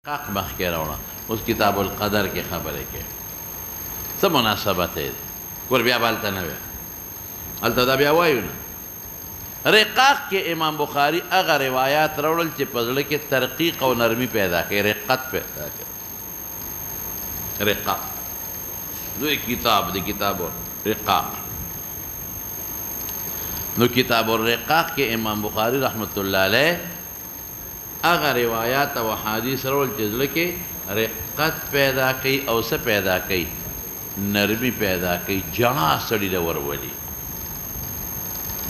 काक मख के रोड़ा उस किताबुल क़दर के ख़बरे के सब मुनासबत है कोर बिया बालता न अलतदा बिया वायु न रिक़ाक़ के इमाम बुखारी अगर रिवायात रोड़ल चे पजड़ के तरक़ीक़ और नरमी पैदा के रिक़त पैदा के रिक़ाक़ दो किताब दी किताब रिक़ाक़ दो किताब रिक़ाक़ के इमाम बुखारी रहमतुल्लाह अलैह अगर रिवायात व हादीस रोल चजल के रिक़त पैदा कई अवस पैदा कई नरमी पैदा कई जड़ा सड़ी वरवली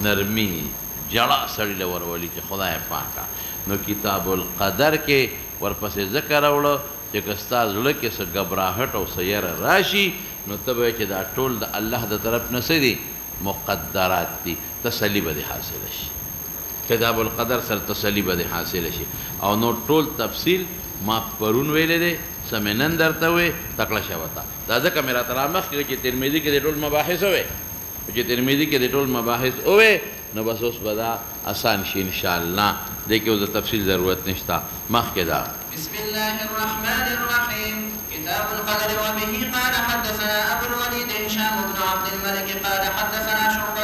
नरमी जड़ा सड़ी वरवली के खुदा पाका नो किताबुल क़दर के वरपसे ज़िक्र अवड़ो कि कस्ता ज़ुल के स घबराहट और सयर राशि नो तब है कि दा टोल दा अल्लाह दा तरफ न से दी मुक़द्दरात दी तसली बदे हासिल शी किताबुल क़दर सर तसली बदे हासिल शी और नो टोल तफसील माँ परून वेले दे समेनन दरता हुए तकड़ा शवता दादा का मेरा तलामख कि तिरमिज़ी के टोल मबाहिस हुए कि तिरमिज़ी के टोल मबाहिस हुए न बस उस बदा आसान शी इंशाअल्लाह देखिए उस तफसील ज़रूरत निश्ता मख के दा बिस्मिल्लाहिर्रहमानिर्रहीम किताबुल क़दर व बिही क़ाल हद्दसना अबुल वलीद हिशाम इब्न अब्दुल मलिक क़ाल हद्दसना शुअबा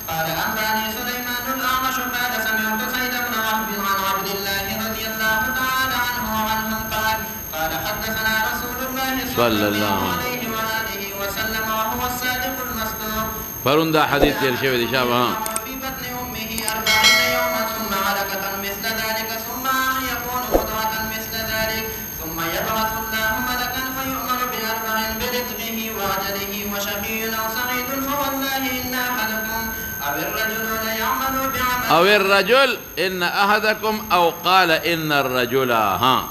क़ाल अखबरनी सुलैमानुल अअमश क़ाल समिअतु सईद इब्न वहब अन अब्दिल्लाह रज़ियल्लाहु तआला अन्हु व अन्हुम क़ाल हद्दसना रसूलुल्लाह सल्लल्लाहु अलैहि व आलिहि व सल्लम व हुवा as-सादिकुल मस्दूक फरुंदा हदीस तेर शेव दिशा वहाँ أو الرجل إن أحدكم أو قال إن الرجل ها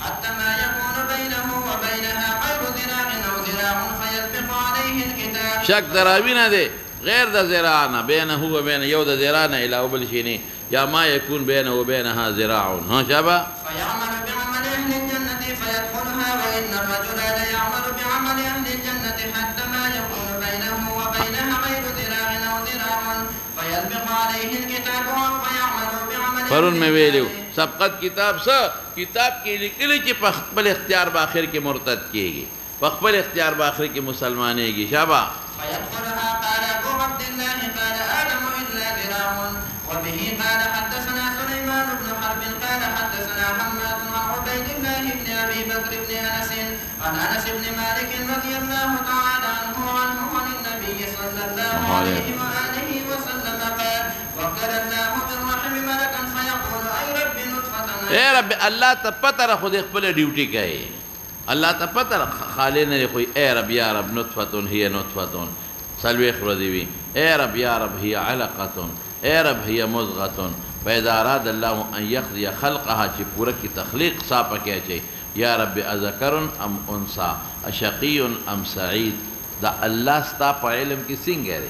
حتى ما يكون بينه وبينها غير ذراع أو ذراع فيسبق عليه الكتاب شك ترابينا دي غير ذا ذراعنا بينه وبين يود ذراعنا إلى أبل شيني يا ما يكون بينه وبينها ذراع ها شابا فيعمل بعمل أهل الجنة فيدخلها وإن الرجل لا يعمل بعمل أهل الجنة حتى ما يكون بينه وبينها غير ذراع أو ذراع فيسبق عليه الكتاب فيعمل بعمل फरुन में वेलियो सबकत किताब स किताब के लिखले के पखपल इख्तियार बाखिर के मुर्तद किएगी पखपल इख्तियार बाखिर के मुसलमानेगी शाबा فيدخلها قال أبو عبد الله قال آدم إلا ذراع وبه قال حدثنا سليمان بن حرب قال حدثنا حماد عن عبيد الله بن أبي بكر بن أنس عن أنس بن مالك رضي الله تعالى عنه عن النبي صلى الله عليه وآله وسلم قال وكل الله بالرحم ملكا فيقول أي رب نطفة اے رب اللہ تپتر خود اقبل ڈیوٹی کہے اللہ تپتر خالی نے کوئی اے رب یا رب نطفتن ہی نطفتن سلوی خردیوی اے رب یا رب ہی علقتن اے رب ہی مضغتن فإذا أراد الله أن يقضي خلقها چی پورا کی تخلیق ساپا کیا چاہیے یا رب اذکرن ام انسا اشقی ام سعید دا اللہ ستا پا علم کی سنگ ہے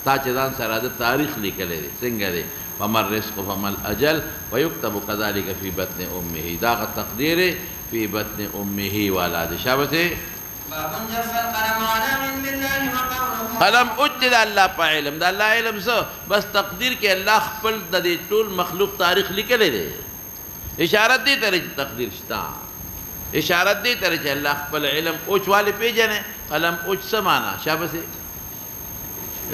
تا چدان سرادہ تاریخ لکلے دے سنگ ہے فما الرزق فما الأجل ويكتب كذلك في بطن أمه داغ التقدير في بطن أمه والاد شابته باب جف القلم على علم الله وقوله قلم اجد الله پا علم دا اللہ علم سو بس تقدیر کے اللہ خپل دا دے طول مخلوق تاریخ لکلے دے اشارت دی ترے تقدیر شتا اشارت دی ترے اللہ خپل علم اوچ والے پی جنے قلم اوچ سمانا شابته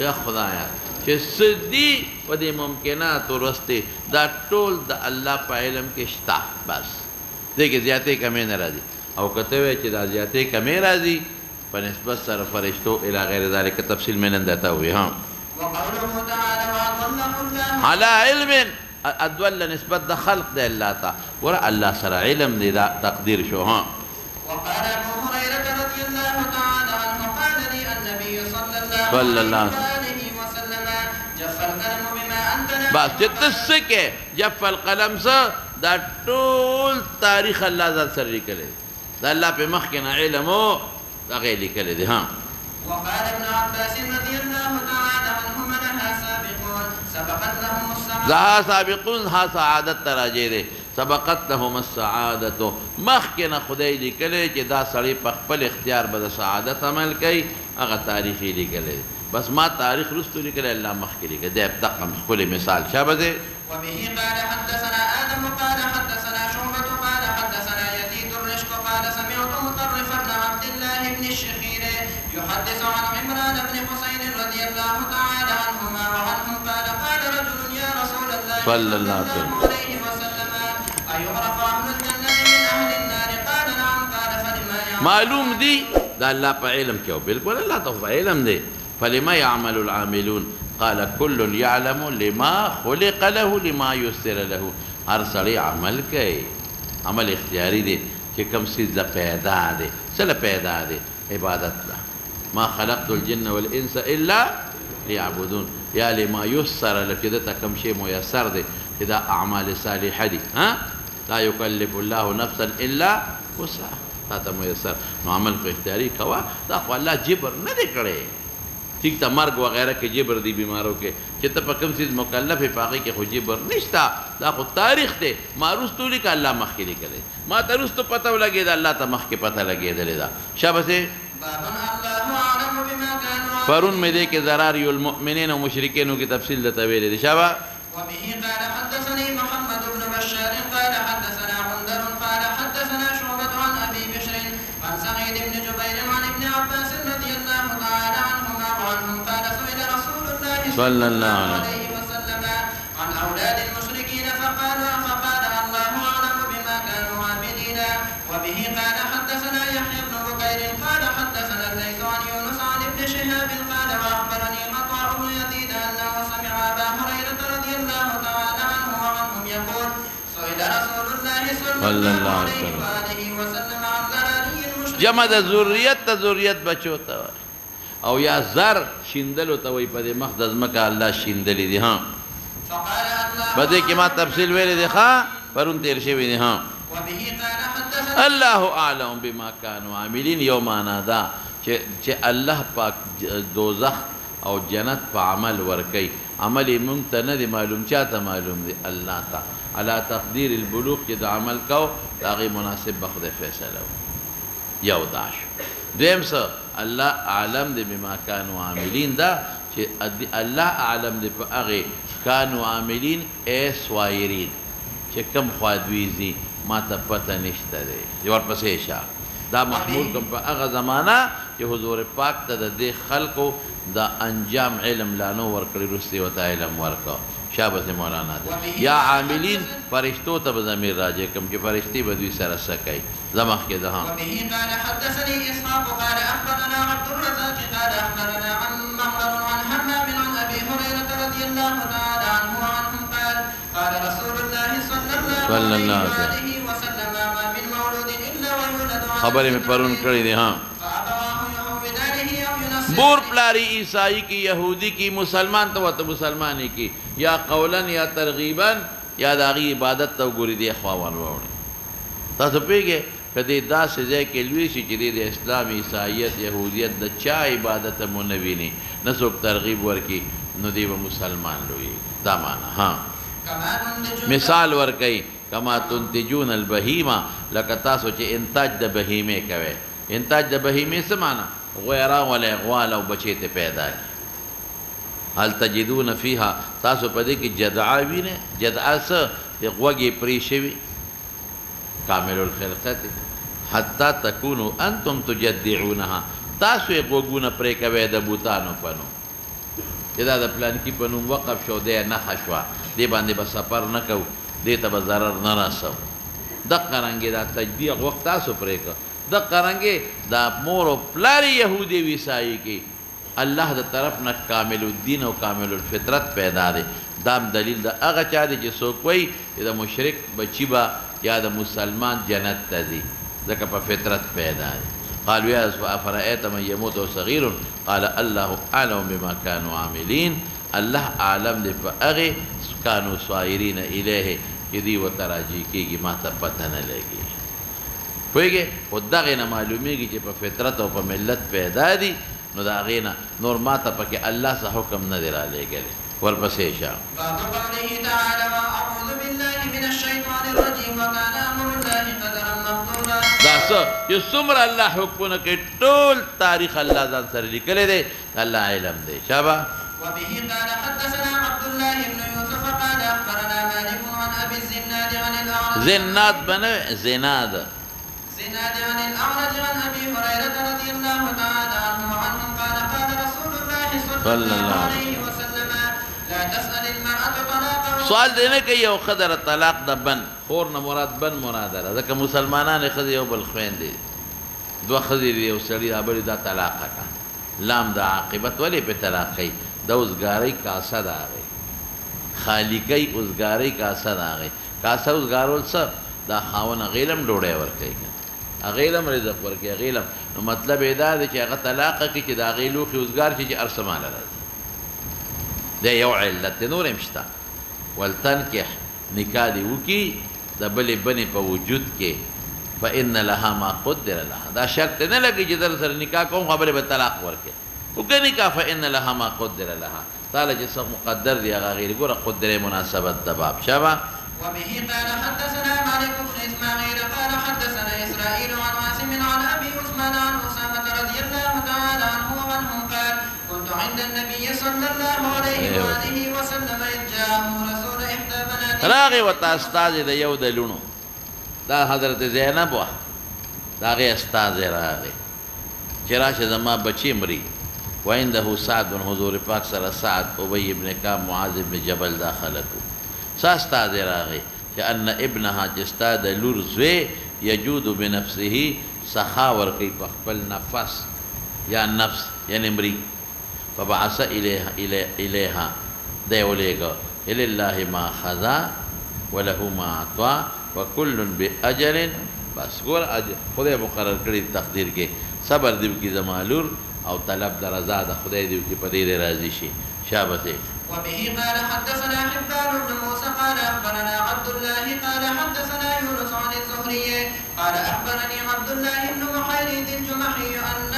یا خدایا کہ صدی و دے ممکنات و رستے دا ٹول دا اللہ پا علم کے شتا بس دیکھیں زیادہ کمی نہ راضی او کتوے چی دا زیادہ کمی راضی پا نسبت سر فرشتو الى غیر ذالک تفصیل میں نندتا ہوئی ہاں وقوله تعالى وأضله الله علا علم ادول نسبت دا خلق دا اللہ تا ورا اللہ سر علم دی دا تقدیر شو ہاں وقال أبو هريرة رضي الله تعالى عنه قال لي النبي صلى صلى الله الله عليه وسلم جف القلم بما أنت نبي بس جت سکے جف القلم سا دا طول تاریخ اللہ ذات سر لکلے دا اللہ پہ مخینا علمو دا غیر لکلے دے ہاں وقال ابن عباس رضي الله تعالى عنهما لها سابقون سبقت لهم السعادة ذا سابقون ها سعادت تراجے دے سبقت لهم السعادت مخینا خدای لکلے چی دا سڑی پخپل اختیار بدا سعادت عمل کئی اگا تاریخی لکلے بس ما تاریخ رستو لکلے اللہ مخی لکلے دے اب تقم کل مثال شابہ دے وبه قال حدثنا آدم قال حدثنا شعبة قال حدثنا يزيد يحدث عن عمران بن حسين رضي الله تعالى عنهما وعنهم قال قال رجل يا رسول الله صلى الله عليه وسلم أيعرف أهل الجنة من أهل النار قال نعم قال فلما يعمل معلوم دی دا اللہ پا علم کیو بالکل اللہ تو علم دی فلما يعمل العاملون قال كل يعلم لما خلق له لما يسر له ہر سڑی عمل کئی عمل اختیاری دی کہ کم سیز پیدا دی سل پیدا دی عبادت لا ما خلقت الجن والانس الا ليعبدون یا لما يسر لکدتا کم شی میسر دی اذا اعمال صالحہ دی لا يكلف الله نفسا الا وسعها تا تا میسر نو عمل کو اختیاری کوا دا خو اللہ جبر نہ دے کرے ٹھیک تا مرگ وغیرہ کے جبر دی بیماروں کے چتا پا کم سیز مکلف پاکی کے خو جبر نشتا دا خو تاریخ دے معروض تو لکا اللہ مخ کے لکلے ما تروس تو پتہ لگے دا اللہ تا مخ کے پتہ لگے دلے دا شابہ سے فرون میں دے کے ضراری المؤمنین و مشرکینوں کی تفصیل دا طویلے دے شابہ وبه قال حدثني محمد بن بشار قال حدثنا غندر قال حدثنا شعبة عن أبي بشر عن سعيد بن جبير عن ابن عباس رضي الله تعالى عنهما وعنهم قال سئل رسول الله صلى الله عليه وسلم عن أولاد المشركين فقال الله أعلم بما كانوا عاملين وبه قال حدثنا يحيى بن بكير قال حدثنا الليث عن يونس عن ابن شهاب قال وأخبرني عطاء بن يزيد أنه سمع أبا هريرة رضي الله تعالى عنه وعنهم يقول سئل رسول الله صلى الله عليه وآله وسلم عن ذراري المشركين جمع دا ذریت تا ذریت بچو تا او یا زر شندلو تا وی پا دے مخدز مکا اللہ شندلی دی ہاں فقال الله بدے کی ما تفصیل ویلے دی خواہ پرون تیر شوی دی ہاں وبه قال حدثنا اللہ اعلم بما کانوا عاملین یومانا دا چے اللہ پاک دوزخ او جنت پا عمل ورکی عملی منگتا ندی معلوم چاہتا معلوم دی اللہ تا علا تقدیر البلوغ کی دا عمل کو تاغی مناسب بخد فیصلہ یو داش دویم سا اللہ عالم دی بما کانوا عاملین دا چے اللہ عالم دی پا اغی کانوا عاملین اے سوائرین چے کم خوادویزی ما تا پتہ نشتا دے جوار پسیشا دا محمول کم پا اغا زمانہ کہ حضور پاک تا دا دے خلقو دا انجام علم لانو ورکلی رستی و تا علم ورکا شابت مولانا دے یا عاملین فرشتو تا بزمیر راجے کم کہ فرشتی بدوی سر سکائی زمخ کے دہاں وبه قال حدثني إسحاق قال أخبرنا عبد الرزاق قال أخبرنا عن معمر عن همام عن أبي هريرة رضي الله تعالى عنه وعنهم قال قال رسول الله صلى الله عليه وسلم ما من مولود إلا ويولد على خبر میں پرون کری دی ہاں فأبواه يهودانه أو ينصرانه بور پلاری عیسائی کی یہودی کی مسلمان تو مسلمانی کی یا قولا یا ترغیبا یا داغی عبادت تو گوری دی اخوان وارنی تا تو پیگے کدی دا سزے کے لویشی چی دی اسلام عیسائیت یہودیت دا چا عبادت منوینی نسوک ترغیب ورکی ندی و مسلمان لوی دا مانا ہاں مثال ورکی کما تنتجون البہیمہ لکتاسو چی انتاج دا بہیمے کوئے انتاج دا بہیمے سمانا غیران والا اغوال و بچیت پیدا کی حال تجدون فیہا تاسو پدے کی جدعاوی نے جدعا سا اغوگی پریشوی کامل الخلقت حتی تکونو انتم تجدعونها تاسو اغوگون پریکوی دا بوتانو پنو اذا دا پلان کی پنو وقف شو دے نخشوا دے باندے با سپر نکو دیتا با ضرر نرسو دقا رنگی دا تجدیع وقت تاسو پریکو دقا رنگی دا مورو پلاری یہودی ویسائی کی اللہ دا طرف نا کامل الدین و کامل الفطرت پیدا دے دام دلیل دا اغا چاہ دے جسو کوئی دا مشرک بچی با یا دا مسلمان جنت تا دی دکا پا فطرت پیدا دے قالوا یا افرائیت من یموت و صغیر قال اللہ اعلم بما کانوا عاملین اللہ عالم دے پا اغی کانو سوائرین الیہ یدی و تراجی کی گی ما تا پتہ نہ لگی ہوئی گے خود دا غینا معلومی گی چی پا فطرت و پا ملت پیدا دی نو دا غینا نور ما تا پا کہ اللہ سا حکم نہ درا لے گلے والپسیشا باب قوله تعالى وأعوذ بالله من الشيطان الرجيم وكان أمر الله قدرا مقدورا دا سا یہ سمر اللہ حکمنا کے طول تاریخ اللہ ذات سر لکلے دے اللہ علم دے شابہ وبه قال حدثنا عبد الله بن يوسف قال أخبرنا مالك عن أبي الزناد عن الأعرج زناد بنا زناد زناد عن الأعرج عن أبي هريرة رضي الله تعالى عنه وعنهم قال قال رسول الله صلى الله عليه وسلم لا تسأل المرأة طلاقه. سوال دینے کہ یو خدر طلاق دا بن خور نہ مراد بن مراد ہے ذکر مسلمانان خدر یو بالخوین دی دو خدر یو سڑی دا بڑی دا طلاق کا لام دا عاقبت ولی پہ طلاقی دا ازگاری کاسا دا آگئی خالقی ازگاری کاسا دا آگئی کاسا ازگارول سب دا خاون غیلم ڈوڑے ورکی کن غیلم رزق ورکی غیلم نو مطلب ادا دی چی اغا طلاق کی چی دا غیلو خی ازگار چی ارسمان رازی دا یو علت نور امشتا والتنکح نکاح دی وکی دا بلی بنی پا وجود کے فإن لها ما قدر لها دا شرط نہ لگی جدر سر نکاح کون خبر بے طلاق ورکے وکا نکاح فإن لها ما قدر لها تعالی جسا مقدر دی اغا غیر گورا قدر مناسبت دباب شابا وبه قال حدثنا مالك بن إسماعيل قال حدثنا إسرائيل عن عاصم عن أبي عثمان عن أسامة رضي الله تعالى عنه وعنهم قال كنت عند النبي صلى الله عليه وآله وسلم إذ جاءه رسول إحدى بناته راغي وتا استاذ دا یو دلونو دا حضرت زینب وا دا غي استاذ راغي چراش زما بچی مری وعنده سعد بن حضور پاک سره سعد ابی ابن کعب معاذ بن جبل داخلکو سا استاذ راغي کہ ان ابنها جستاد لرزوی یجود بنفسه سخاور کی خپل نفس یا نفس یعنی مری فبعث الیها دیولیگا الاللہ ما خذا وله ما اعطا وكل بأجل بس گور خدای مقرر کړی تقدیر کې صبر دیو کی زمالور او طلب درزا د خدای دیو کی پدې راضی شي شابته وبه قال حدثنا حبان بن موسى قال أخبرنا عبد الله قال حدثنا يونس عن الزهري قال أخبرني عبد الله بن محيريث الجمحي أن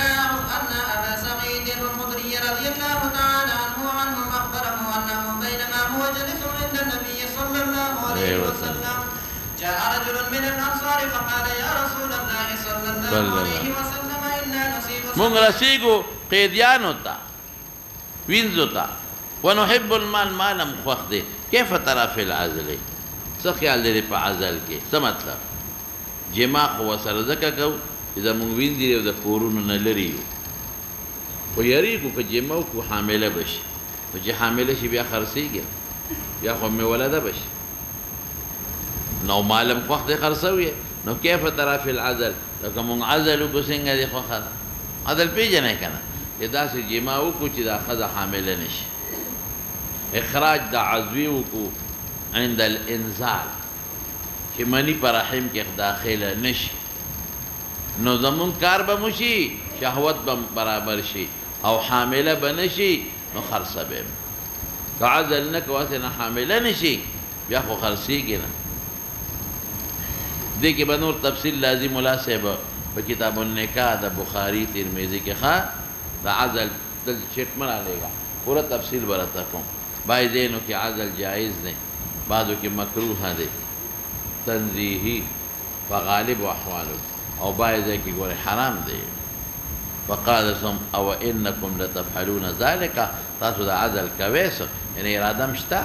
أبا سعيد الخدري رضي الله تعالى عنه وعنهم أخبره أنه بينما هو جلس عند النبي صلى الله عليه وسلم جاء رجل من الأنصار فقال يا رسول الله صلى الله عليه وسلم إنا نصيب من رسيقو قيديانو تا وينزو تا ونحب المال مالا مخوخ دے کیف ترى فی العزل سا خیال دے پا عزل کے سا مطلب جماع خو سرزکا کو اذا منوین دی دا کورونو نلریو و یریکو که جماع کو حاملہ بش و جی حاملہ شی بیا خرسی گیا بیا خو میں ولدہ بش نو مالا مخوخ دے خرسوی نو کیف ترى فی العزل لکه من عزلو کو سنگا دی خوخا عزل پی جنے کنا ادا سے جماعو کو چی دا خدا حاملہ نشی اخراج دا عضویو کو عند الانزال کہ منی پر رحم کے داخل نشی نو زمون کار بمشی شہوت برابر شی او حاملہ بنشی نو خرصہ بیم تو عزل نکو اسے حاملہ نشی بیا خو خرصی گی نا دیکھ بنور تفصیل لازم ملاسب بکتاب النکاح دا بخاری ترمیزی کے خواہ دا عزل دل چٹ مرا لے گا پورا تفصیل برتا کون بعضینو کی عزل جائز دیں بعضو کی مکروح دیں تنزیحی فغالب و احوالو او بعضی کی گوڑے حرام دیں فقادسم او انکم لتفحلون ذالکا تاسو دا عزل کویسو یعنی ارادم شتا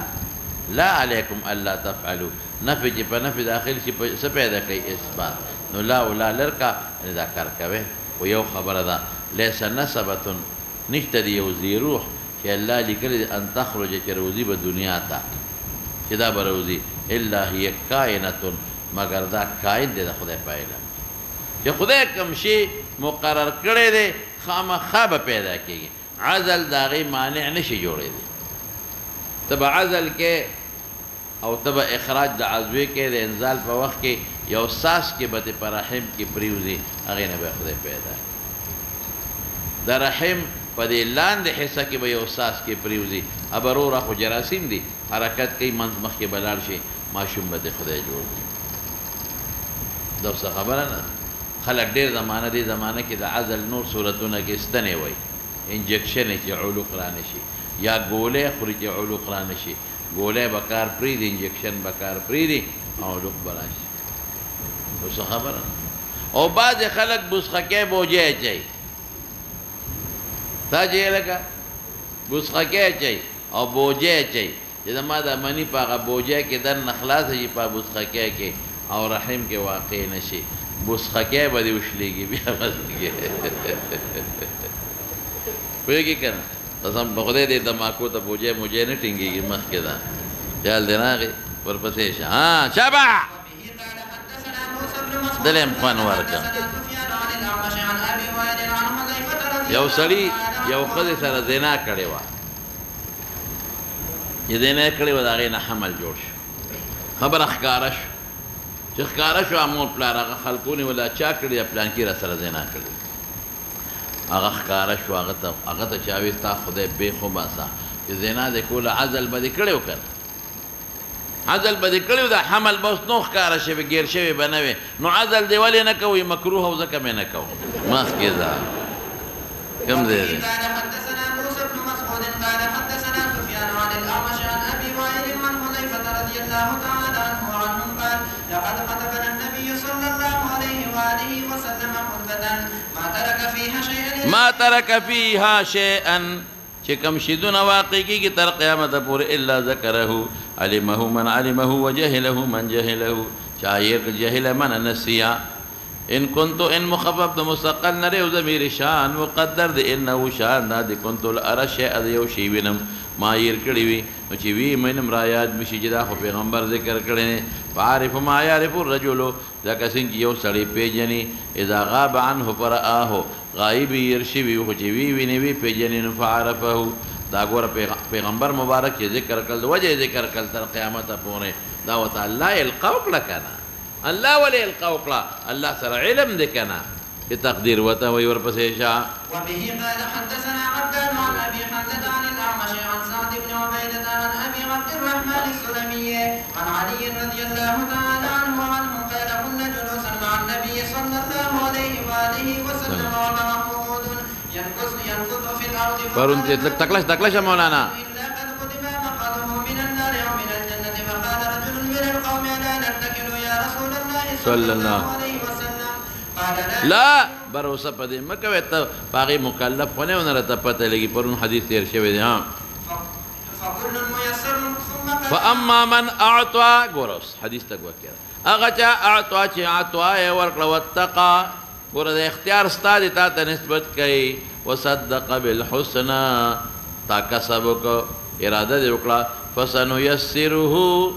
لا علیکم اللہ تفعلو نفی چی پا نفی داخل چی سپیدہ کئی اثبات نو لا و لا لرکا یعنی دا کر کوے و یو خبر دا لیسا نسبتن نشتا دی یو زی روح کہ اللہ لکل ان تخرج چی روزی با دنیا تا چی دا بروزی اللہ ہی کائنتن مگر دا کائن دے دا خدای پائلہ چی خدای کمشی مقرر کرے دے خام خواب پیدا کی گی عزل داغی مانع نشی جوڑے دے تب عزل کے او تب اخراج دا عزوے کے دے انزال پا وقت کے یو ساس کے بت پر رحم کی پریوزی اغی نبی خدای پیدا دا رحم پا دے لاند حصہ کی با یو ساس کے پریوزی اب رو را خو جراسیم دی حرکت کئی منز مخ کے بلال شی معشوم بت خدای جوڑ دی دوستا خبر نا خلق دیر زمانہ دی زمانہ کی دا عزل نور صورتونا کی استنے وی انجکشن چی علوق رانشی یا گولے خوری چی علوق رانشی گولے بکار پریدی انجکشن بکار پریدی علوق براشی دوستا خبر نا او بعض خلق بسخکے بوجے چاہی تا جے لگا بسخکے چاہی او بوجے چاہی جدا ما دا منی پاگا بوجے کے در نخلاص جی پا بسخکے کے او رحم کے واقع نشی بوسخکې به دې وشلېږي بیا مستګې پوهېږي که نه قسم په خدای دې تماکو ته بوجۍ موجۍ نه ټینګېږي مخکې ده خیال دې راغی ورپسې شه شابه دلې هم خوند ورکړه یو سړي یو ښځې سره زنا کړې وه چې زنا یې کړې وه د هغې نه حمل جوړ شو خبره ښکاره شو چې ښکاره شو مور پلار هغه خلکو نیوله چا کړې ده پلانکي را سره زنا کړې هغه ښکاره شو هغه ته چا وایي ستا خدای بېخ وباسه چې زنا دې کوله عزل به دې کړی و که نه عزل به دې کړی و دا حمل به اوس نو ښکاره شوی ګیر شوی به نه وې نو عزل دې ولې نه کوئ مکروه او ځکه مې نه کوم مخکې ځه کوم ځای دی لقد خطبنا النبي صلى الله عليه وآله وسلم خطبة ما ترك فيها شيئا چې کوم شیدونه واقع کېږي تر قیامته پورې الا ذکره علمه من علمه وجهله من جهله شاعر جهل من نسیا ان كنت ان مخفف د مستقل نری او ضمیر شان مقدر د انه شان د كنت الارى شيء د یو شی وینم ما ير کړی وي نو چې وی منم را یاد مشي چې دا خو پیغمبر ذکر کړی فعارف ما يعرف الرجل ځکه څنګه یو سړی پیژني اذا غاب عنه فرآه غایب يرشي وي خو چې وی ویني وی پیژني نو فعرفه دا ګور پیغمبر مبارک چې ذکر کړل وجه ذکر کړل تر قیامت پورې دا وته الله القوق لکنا الله ولي القوق الله سره علم دې کنا تقدیر وته وي ورپسې شاه وبه قال حدثنا عبدان عن ابي حمزه عن الاعمش عن سعد بن عبيده عن ابي عبد الرحمن السلمي عن علي رضي الله تعالى عنه قال كنا جلوسا مع النبي صلى الله عليه واله وسلم ومعه قعود ينقص في الارض فرون تکلش مولانا الا قد كتب مقعده من النار او من الجنه فقال رجل من القوم الا نتكل يا رسول الله صلى الله عليه وسلم قال لا بروسه پدې مکه ته باغی مکلف ونه ورته پته لګي پرون حدیث تیر شوی دی ها فكل ميسر ثم فاما من اعطى ګورس حدیث تک وکړه هغه چې اعطى چې اعطى ورکړه وتقا ګور د اختیار ستاره ته نسبت کوي وصدق بالحسنى تا کسب کو اراده دی وکړه فسنيسره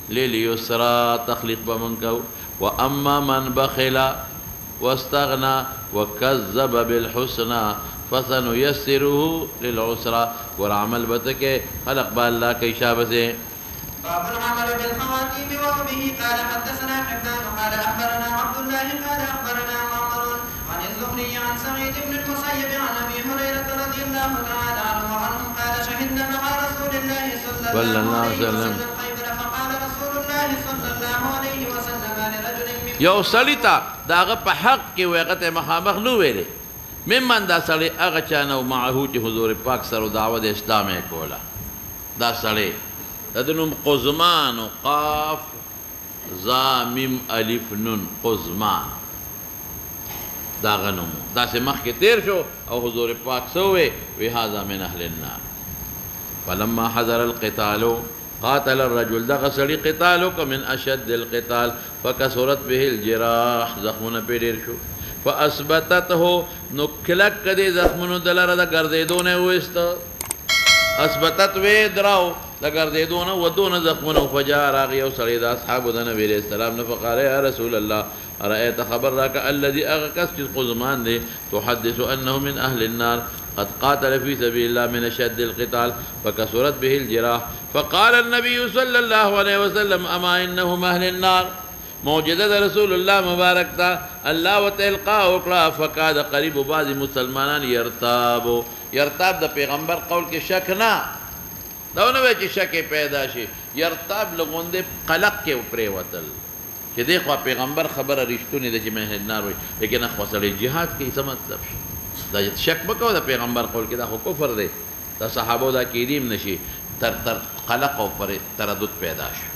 لليسرى تخلیق بمنکو واما من بخل واستغنى وكذب بالحسنى فسنيسره للعسرى والعمل بتكه خلق بالله كي شابسه باب العمل بالخواتيم وبه قال حدثنا حبان قال اخبرنا عبد الله قال اخبرنا معمر عن الزهري عن سعيد بن المسيب عن ابي هريره رضي الله تعالى عنه قال شهدنا مع رسول الله صلى الله عليه وسلم خيبر فقال رسول الله صلى الله عليه وسلم لرجل یو سړی ته داغه په حق کې وغته مخامخ نو ویلې ممن دا سړی هغه چا نو معه چې حضور پاک سره دعوت اسلام یې کوله دا سړی د نوم قزمان قاف زا میم الف نون قزمان دا غنوم دا سه مخ کې تیر شو او حضور پاک سوې وی هاذا من اهل النار فلما حضر القتال قاتل الرجل دغه سړی قتالک من اشد القتال فكسرت به الجراح زخمونه پیډیر شو فاثبتته نو کلک کدي زخمونو دلاره د ګرځېدونه وست اثبتت وی دراو د ګرځېدونه ودون زخمونو فجاء راغي او سړی د اصحاب د نبی عليه السلام نه فقال يا رسول الله ارايت خبر راك الذي اغكس قزمان دي تحدث انه من اهل النار قد قاتل في سبيل الله من اشد القتال فكسرت به الجراح فقال النبي صلى الله عليه وسلم اما انهم اهل النار موجودة رسول الله مبارك تا الله وتلقى وقلا فقاد قريب بعض مسلمانان يرتاب د پیغمبر قول کې شک نه داونه وی چې شک پیدا شي يرتاب لغونده قلق کې پرې وتل چې دغه پیغمبر خبره رښتونی ده چې مه نار وي لیکن خو سره jihad کې څه مطلب شي دا شک وکاو د پیغمبر قول کې دا کفر دی دا صحابه دا کېدیم نشي تر قلق او پر تردد پیدا شي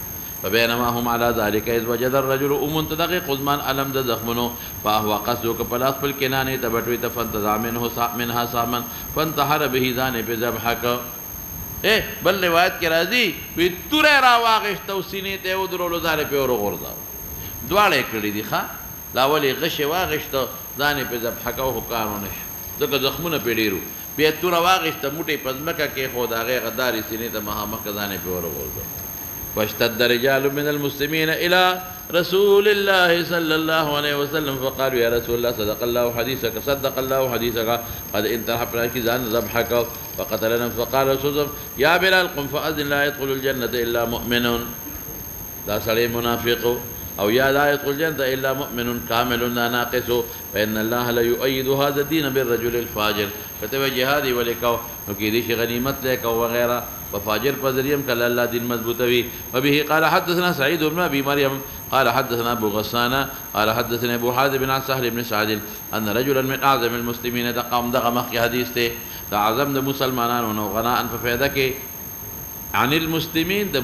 فبينما هم على ذلك اذ وجد الرجل منتدق قزمان علم د زخمنو فهو قصدو كپلاس پل کنانه تبټوي تفنتزع منها سامن فانتحر به ذان بذبحك بل روایت کې راځي وی تور را واغشتو سینې ته ودرولو ځاله په ور غورځاو دواړه کړي دي ښا لا ولې غشې واغېشته ځان یې پې ذبحه کو خو کار ونه شو ځکه زخمونه پې ډېر وو بیا یې توره واغېسته موټی په ځمکه کېښود هغې هغه دارې سینې ته مخامخ که ځان یې پې ورغورځو واشتد رجال من المسلمين إلى رسول الله صلى الله عليه وسلم فقالوا يا رسول الله صدق الله حديثك صدق الله حديثك قد انتهى بلاكزان ذبحك فقتلنا فقال رسول الله يا بلال قم فأذن لا يدخل الجنة إلا مؤمن لا سلي منافق أو يا لا يدخل الجنة إلا مؤمن كامل لا ناقص فإن الله لا يؤيد هذا الدين بالرجل الفاجر فتوى جهادي ولكو نكيديش غنيمت لك وغيرها وفاجر فزريم كلا الله دين مضبوطوي وبه قال حدثنا سعيد بن أبي مريم قال حدثنا أبو غسان قال حدثنا أبو حازم عن سهل بن سعد أن رجلا من أعظم المسلمين دقام مخي حديث ته تعظم ده مسلمان ونغناء ففيدك عن المسلمين ده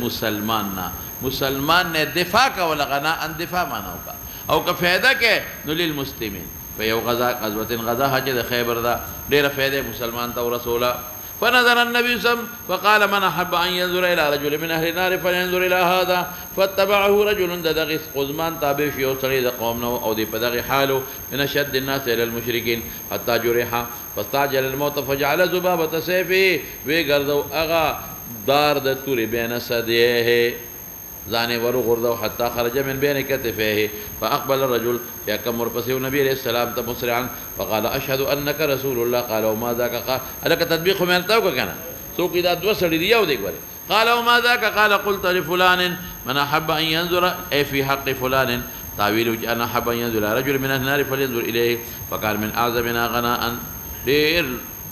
مسلمان نے دفاع کا ولا غناء دفاع مانا ہوگا او کا فائدہ کے نو للمسلمین فیو غزا حج ده خیبر ده دیر فائدہ مسلمان تا ورسولا فنظر النبي صلى الله عليه وسلم فقال من أحب أن ينظر إلى رجل من أهل النار فلينظر إلى هذا فاتبعه رجل دغس قزمان تابع شيء وصلي قومنا أو دي بدغ حاله من أشد الناس إلى المشركين حتى جرح فاستعجل الموت فجعل ذبابة سيفه وقردوا أغا دار دتوري بين سديه زاني ورو غردو حتى خرج من بين كتفيه فأقبل الرجل يكمر فسيو النبي عليه السلام مسرعا فقال أشهد أنك رسول الله قال وما ذاك قال ألك تطبيق من التوقع كان سوق إذا توصل لديو ديك قال وما ذاك قال قلت لفلان من أحب أن ينظر أي في حق فلان تعويل أن أحب أن ينظر رجل من النار فلينظر إليه فقال من أعظمنا غناء دير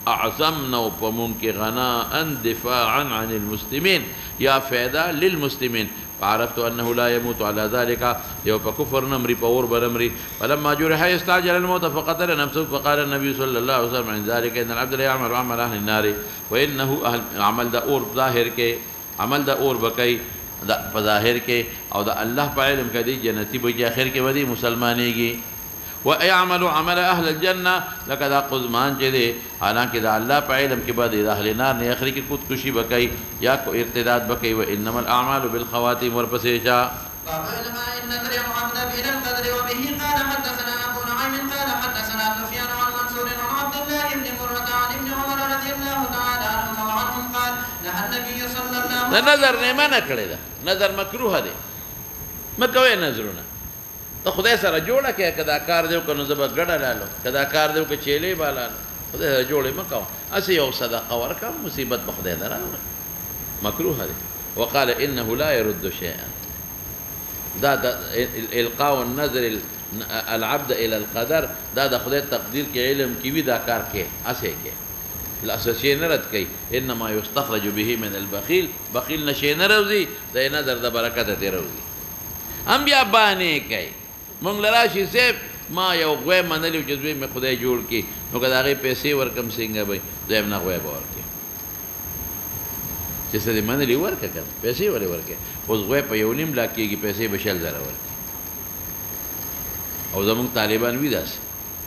أعظمنا وممكن غناء دفاعا عن المسلمين يا فائدة للمسلمين فعرفت أنه لا يموت على ذلك يوم كفر نمري بور بنمري فلما جرح يستعجل الموت فقتل نفسه فقال النبي صلى الله عليه وسلم عن ذلك إن العبد لا يعمل عمل أهل النار وإنه أهل عمل دأور ظاهر کے عمل دأور بكي ظاهر کے أو دا الله بعلم كدي جنتي بجي آخر کے ودي مسلماني کی ويعمل عمل أهل الجنة لقد قزمان جدي حالانکہ دا اللہ پا علم کے بعد اہل نار نے اخری کی خودکشی بکئی یا کو ارتداد بکئی وإنما الأعمال بالخواتيم ورپسیشا باب علماء النذر وعمد إلى القدر وبه قال حدثنا أبو نعيم قال حدثنا سفيان عن منصور عن عبد الله بن مرة عن ابن عمر رضي الله تعالى عنهما وعنهم قال نهى النبي صلى الله عليه وسلم نظر نے منع کړی دا نظر مکروه دی مکوې نظرونه ته خدای سره جوړه کې کدا کار دیو کنو زبر ګډه لالو کدا کار دیو کې چيلې بالانو خدای سره جوړې مکو اسی یو صدقه ورکا مصیبت به خدای دراوړه مکروه دی وقال انه لا يرد شيئا دا القاء النظر العبد الى القدر دا خدای تقدیر کې علم کې وی دا کار کې اسه کې الاساسی نه رد کوي انما يستخرج به من البخيل بخيل نشي نه روزي دا نظر د برکت ته روزي انبیاء باندې کوي مونږ لراشي سیب ما یو غوی منلی چې دوی مې خدای جوړ کی نو که د هغې پیسې ورکم څنګه به دویم نه غوی به ورکړي چې څه دې منلي ورکړه که پیسې ولې ورکړې اوس غوی په 1.5 لاک کېږي پیسې به 100,000 ورکړي او زمونږ طالبان وي داسې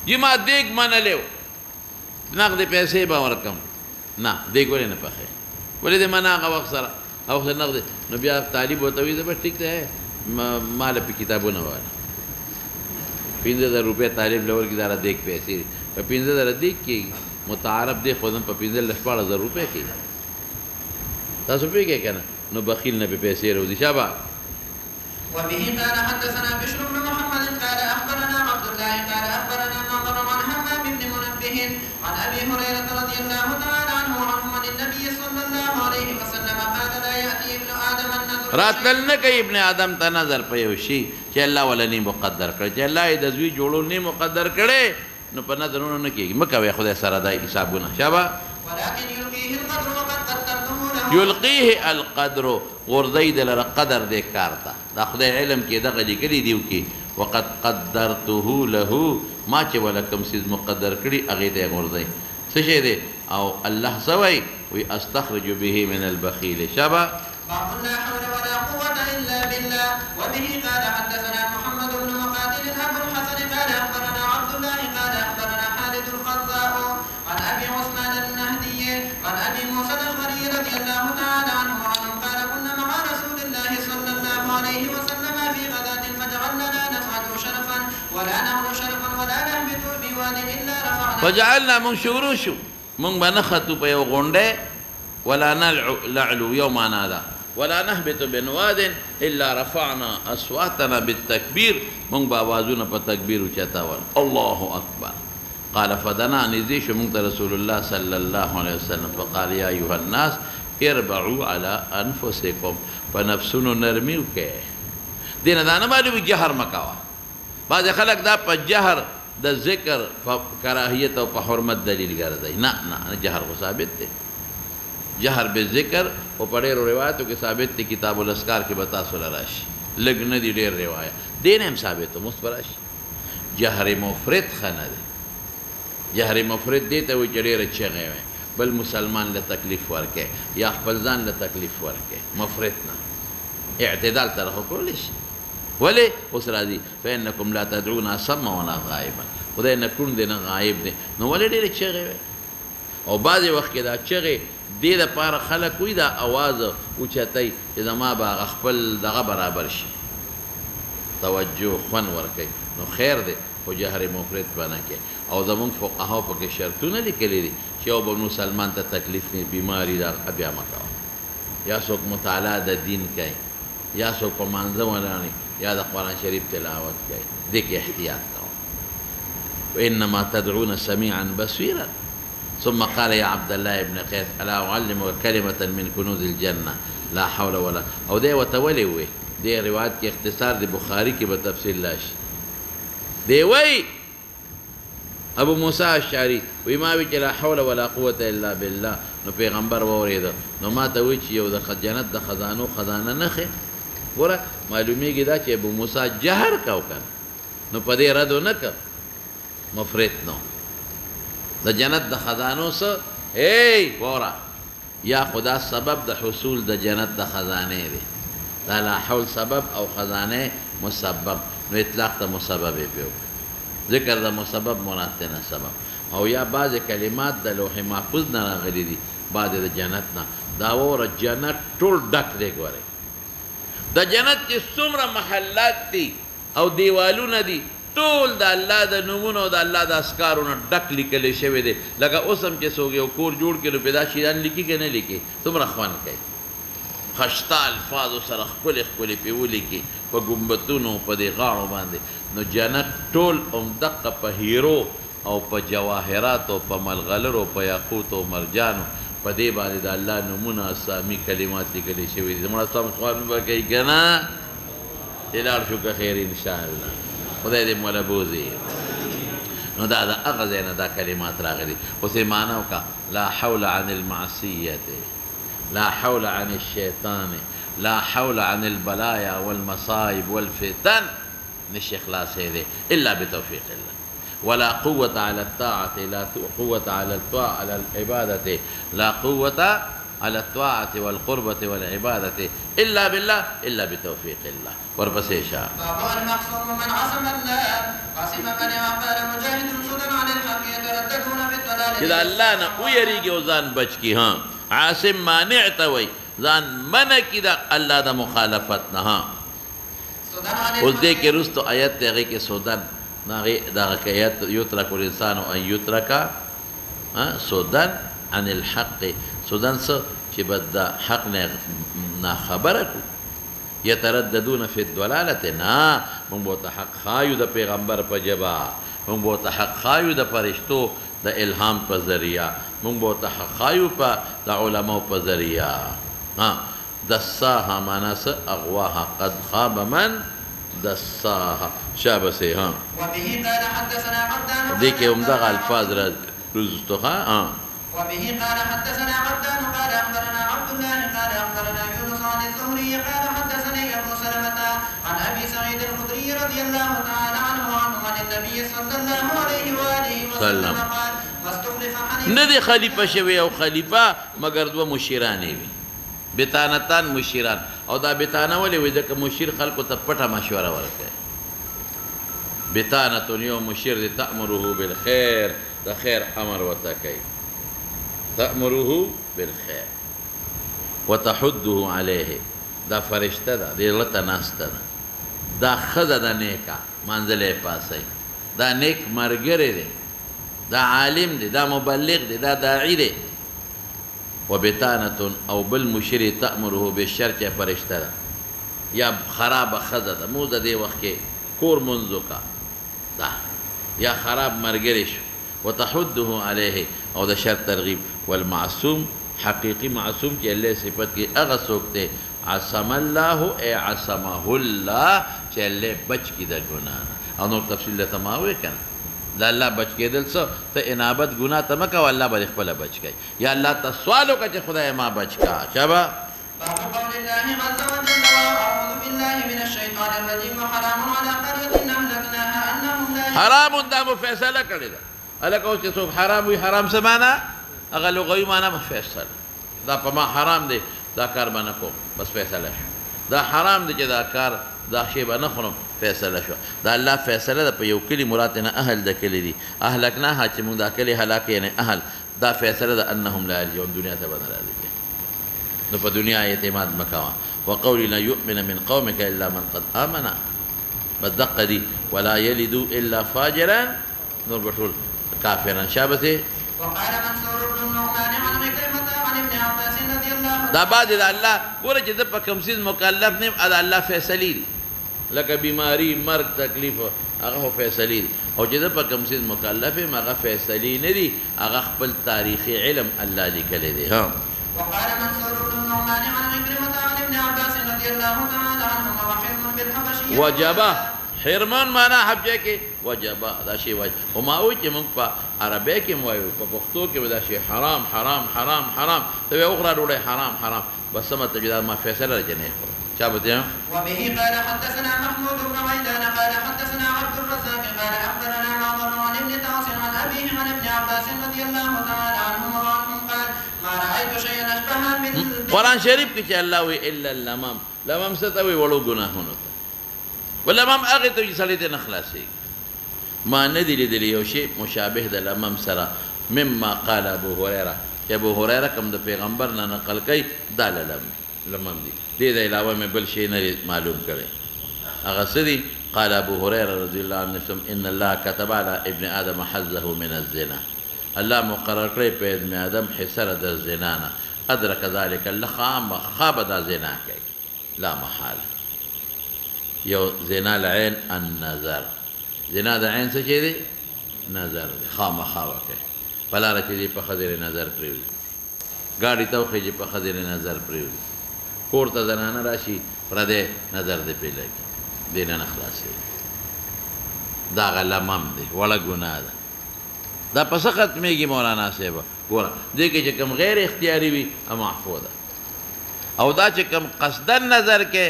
چې ما دیګ منلی و نقدې پیسې به ورکم نه دیګ ولې نه پخې ولې دې منه هغه وخت سره هغه وخت نقدې نو بیا طالب ورته وي زه به ټیک دی مال په کتابونه واله 15,000 روپے طالب لور کی دارا دیکھ پیسے 15,000 دیکھ کی متعارف دے خودم په 15,000 روپے کی تاسو پیږئ کنه نو بخیل نه په پیسې روزي شابه وبه قال حدثنا بشر بن محمد قال اخبرنا عبد الله قال اخبرنا معمر عن همام بن منبه عن ابي هريره رضي الله تعالى عنه عن النبي صلى الله عليه وسلم قال لا ياتي ابن ادم النذر راتل نه کوي ابن آدم ته نظر په یو شي چې الله ولا نه مقدر کړ چې الله د زوی جوړول نه مقدر کړي نو په نظرونو نه کېږي مکوې خدای سره دای حسابونه شابه ولكن يلقيه القدر وقد قدرته له يلقيه القدر غردی دلر قدر دے کارتا دا خدای علم کې دغه لیکلي دیو کې وقد قدرته له ما چې ولکم سیز مقدر کړي هغه ته غردی څه شي دی او الله سوي وي استخرج به من البخيل شبا باب لا حول ولا قوة إلا بالله وبه قال حدثنا محمد بن مقاتل أبو الحسن قال أخبرنا عبد الله قال أخبرنا خالد الخزاء عن أبي عثمان النهدي عن أبي موسى الأشعري رضي الله تعالى عنه قال كنا مع رسول الله صلى الله عليه وسلم في غزاة فجعلنا نصعد شرفا ولا ولا نهبط بواد إلا رفعنا فجعلنا من شروع شو من بنخطو بيو غنده ولا نعلو يوم نادا ولا نهبط من واد إلا رفعنا أصواتنا بالتكبير من بوازونا بالتكبير وشتاول الله أكبر قال فدنا نزيش من رسول الله صلى الله عليه وسلم فقال يا أيها الناس اربعوا على أنفسكم فنفسنا نرميو كه دين دانا معلوم جهر مكوا بعد خلق دا پا جهر دا ذکر پا کراہیت و پا حرمت دلیل گردائی نا جهر کو ثابت تے جهر بالذکر و پڑے رو روایتوں کے ثابت تے کتاب الاسکار کے بتا سولا راشی لگن دی دیر روایت دین ہم ثابت ہو مصبراشی جهر مفرد خانہ دے جهر مفرد دیتا ہوئی چڑیر اچھے گئے ہیں بل مسلمان لتکلیف ورکے یا خپلزان لتکلیف ورکے مفرد نا اعتدال طرح کولش ولی اس راضی فإنکم لا تدعونا صم ولا غائبا خدای نکون دینا غائب دی نو ولی دیر چغی وی او بعضی وقت دا چغی دیر پار خلق وی دا آواز اوچتی اذا ما با اخپل دغا برابر شی توجه خون ورکی نو خیر دی خو جهر مفرد بنا که او زمون فقهاو پاک شرطو نلی کلی دی چه او بنو سلمان تا تکلیف نی بیماری دا ابیا مکاو یا سوک مطالعه دا دین کئی یا سوک پا منظم ولانی یا دا قرآن شریف تلاوت کئی دیکھ احتیاط کرو وإنما تدعون سميعا بصيرا ثم قال يا عبد الله بن قيس ألا أعلمك كلمة من كنوز الجنة لا حول ولا او دے وتولي ہوئے دے روایت کی اختصار دے بخاری کی بتفصیل لاش دے وی ابو موسیٰ الشعری وی ما وی لا حول ولا قوة الا بالله نو پیغمبر وورید نو ما ته وی چې یو د جنت د خزانو خزانه نخه ګوره معلومیږي دا چې ابو موسی جهر کاو کړ نو په دې ردو نه کړ مفرد نو د جنت د خزانو سره ګوره یا خدا سبب د حصول د جنت د خزانه دی دا لا حول سبب او خزانه مسبب نو اطلاق ته مسبب پیو ذکر د مسبب مراد نه سبب او یا بعض کلمات د لوح محفوظ نه راغلي دي بعد د جنت نه دا ور جنت ټول ډک دی ګوره د جنت چې څومره محلات دي او دیوالونه دي ټول د الله د نومونو او د الله د اسکارونو ډک لیکل شوی دی لکه اوس هم چې څوک یو کور جوړ کړي نو پیدا شیدان لیکي که نه لیکي څومره خوند کوي خشته الفاظو سره ښکلې ښکلې پې ولیکي په ګمبتونو په دې غاړو باندې نو جنت ټول همدقه په هیرو او په جواهراتو په ملغلرو په یاقوت او مرجانو په دې باندې د الله نومونه اسامي کلمات لیکلي شوي دي زموږ ستا خوان به کوي که نه چې لاړ شو که خیر انشاءالله خدای دې مولا بوځي نو دا د هغه ځای نه دا کلمات راغلي اوس یې معنا وکړه لا حول عن المعصیة لا حول عن الشیطان لا حول عن البلايا والمصائب والفتن نشي خلاص هذه إلا بتوفيق الله ولا قوة على الطاعة لا قوة على الطاعة على العبادة لا قوة على الطاعة والقربة والعبادة إلا بالله إلا بتوفيق الله وربس إشاء وهو المقصوم من عصم الله قسم من وقال مجاهد صدر عن الحق يترددون في الضلال إذا الله نقو يريقي وزان بچكي ها عاصم مانع توي زان منکی دا اللہ دا مخالفتنا ها اس دے کے رستو آیت تیغی کے سودن دا آیت یترک الانسان ان یترکا سودن عن الحق سودن سا چی بد دا حق نا خبرکو یترددون فی الدلالت نا من بوتا حق خایو دا پیغمبر پا جبا من بوتا حق خایو دا فرشتو دا الہام پا ذریعہ من بوتا حق خایو پا دا علماء پا ذریعہ دساها معناس اغواها قد خاب من دساها شابه سے ہاں وبه قال حدثنا عبدان دیکھیں امدغ الفاظ رزتخا وبه قال حدثنا عبدان قال أخبرنا عبد الله قال أخبرنا يونس عن الزهري قال حدثني أبو سلمة عن أبي سعيد الخدري رضي الله تعالى عنه عن النبي صلى الله عليه وآله وسلم قال واستخلف حنيفة ندی خلیفہ شوی او خلیفہ مگر دو مشیرانی وی بتانتان مشیران او دا بتانه ولی وی دکا مشیر خلقو تا پتا مشوره ورکه بتانتون یو مشیر دی تأمره بالخیر دا خیر امر وتکی تأمره بالخیر وتحده علیه دا فرشته دا دی لطا ناسته دا دا خدا دا نیکا منزل پاسی دا نیک مرګری دی دا عالم دی دا مبلغ دی دا داعی دی وبطانة او بل مشری تأمره بالشر چې فرشته ده یا خراب خزه ده مو د دې وخت کې کور منځو کا دا یا خراب مرګری شو وتحده عليه او د شر ترغیب والمعصوم حقیقی معصوم چې الله صفت کې هغه څوک دی عصم الله ای عصمه الله چې الله بچ کی د ګناه او نور تفصیل ته ما وې کنه دا الله بچ کېدل څه ته انابت ګناه ته مکه والله به خپل بچ کی یا الله ته سوال وکړه چې خدای ما بچ کا شابه باب قول الله عز وجل واعوذ بالله من الشيطان الرجيم وحرام على قرية اهلكناها انهم لا حرام دا فیصله کړی دا الکه چې څوک حرام وي حرام څه معنا هغه لغوي معنا فیصله دا په ما حرام دی دا کار باندې کوم بس فیصله شو دا حرام دی چې دا کار دا شی باندې خورم فیصله شو دا الله فیصله ده په یو کلی مراد نه اهل د کلی دي اهلکناها چې موږ دا کلی هلاک یعنی اهل دا فیصله ده انهم لا يرجعون دنیا ته باندې راځي نو په دنیا اعتماد مکوا وقول لا يؤمن من قومك الا من قد امن بدق دي ولا يلد الا فاجرا نور بطول كافرا شابته وقال منصور بن النعمان عن عكرمة عن ابن عباس رضي الله عنه دا بعد الله ګوره چې د په کوم څه مکلف نیم ادا الله فیصلې دي لکه بیماری مرګ تکلیف هغه فیصلې دي او چې د په کوم څه مکلف یم هغه فیصلې نه دي هغه خپل تاریخي علم الله لیکلی دی ها وقال منصور بن النعمان عن عكرمة عن ابن عباس رضي الله تعالى عنهما وحرم بالحبشية وجبه حرمان معنا حبجه کې وجبه دا شی وای او ما وای چې موږ په عربی کې وایو په پښتو کې دا شی حرام حرام حرام حرام ته یو غره ډوډۍ حرام حرام بس سم ته دا ما فیصله راځنه چا بده وبه قال حدثنا محمود بن غيلان قال حدثنا عبد الرزاق قال اخبرنا معمر عن ابن طاس عن ابيه عن ابن عباس رضي الله تعالى عنهما قال ما رايت شيئا اشبه من قرآن شریف کې چې الله وی الا اللمم لمم ستوي وړو ګناهونه ولمم هغه ته چې سړی ته نه خلاصي ما نه دی لیدلی یو شی مشابه د لمم سره مما قال ابو هريره چې ابو هريره کوم د پیغمبر نه نقل کوي دا لمم دی دې د علاوه مې بل شی نه معلوم کړي هغه سړي قال ابو هريره رضی الله عنه ان الله كتب على ابن ادم حظه من الزنا الله مقرر کړی په ابن ادم حصره د زنا نه ادرک ذلك اللخام خاب دا زنا کوي لا محاله یو زنا العين النظر زنا د عین څه شي دی نظر دی خامخا وکړي پلاره چې دی په خدای نظر پرېږدي ګاډي ته وخېږي په خدای نظر پرېږدي کور ته زنانه راشي پردی نظر دی پرې لګي دی نه خلاصېږي دا هغه لمم دی وړه ګناه ده دا په څه ختمېږي مولانا صاحب ګوره دې کې چې کوم غیر اختیاري وي محفوظ ده او دا چې کوم قصدن نظر کې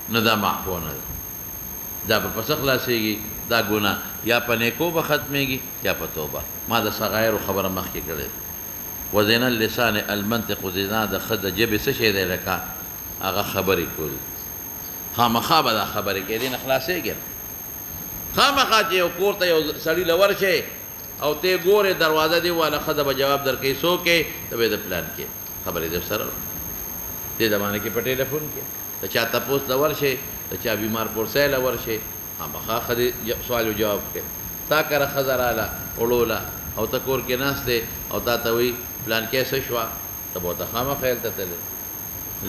نه دا محفوظ نه ده دا په څه خلاصېږي دا ګناه یا په نیکو به ختمېږي یا په توبه ما د صغایرو خبره مخکې کړې وزن اللسان المنطق زنا د خد جبه څه شی دی لکه هغه خبرې کول خامخا به دا خبرې کېدې نه خلاصېږي خامخا چې یو کور ته یو سړي له ورشې او ته ګورې دروازه دی والا ښځه به جواب درکوي څوک یې ته به د پلان کې خبرې در سره دې زمانه کې په ټیلیفون کې د چا تپوس له ورشې د چا بیمار پرسۍ له ورشې خامخا ښځې سوال و جواب کوي تا کره ښځه راله وړوله او ته کور کې ناست دی او تا ته وایي پلان کې څه شوه ته به ورته خامخا هلته تللی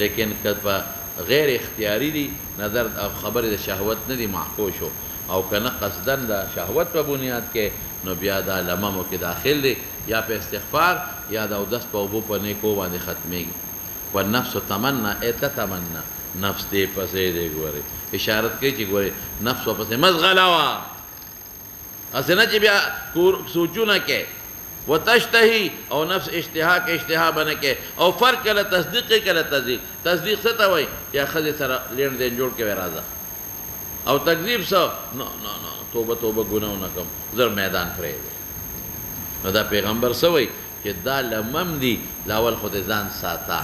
لیکن که په غیر اختیاري دي نظر او خبرې د شهوت نه دي محفوظ شو او کنه قصدن د شهوت په بنیاد کې نو بیا دا لممو کې داخل دی یا په استغفار یا د اودس په اوبو په نیکو باندې ختمېږي والنفس تمنا تتمنا نفس دې پسې دی ګورې اشارت کوي چې ګورې نفس پسې مزغله وه هسې نه چې بیا سوچونه کې وتشتهي او نفس اشتها کې اشتها بنه کې او فرق کله تصدیق کله تصدیق څه ته وایي یا ښځې سره لین دین جوړ کې راځه او تکذیب څه نه نه نه توبه توبه ګناهونه کوم زر میدان پرېږدي نو دا پیغمبر څه وایي چې دا لمم دي لاول خو دې ځان ساته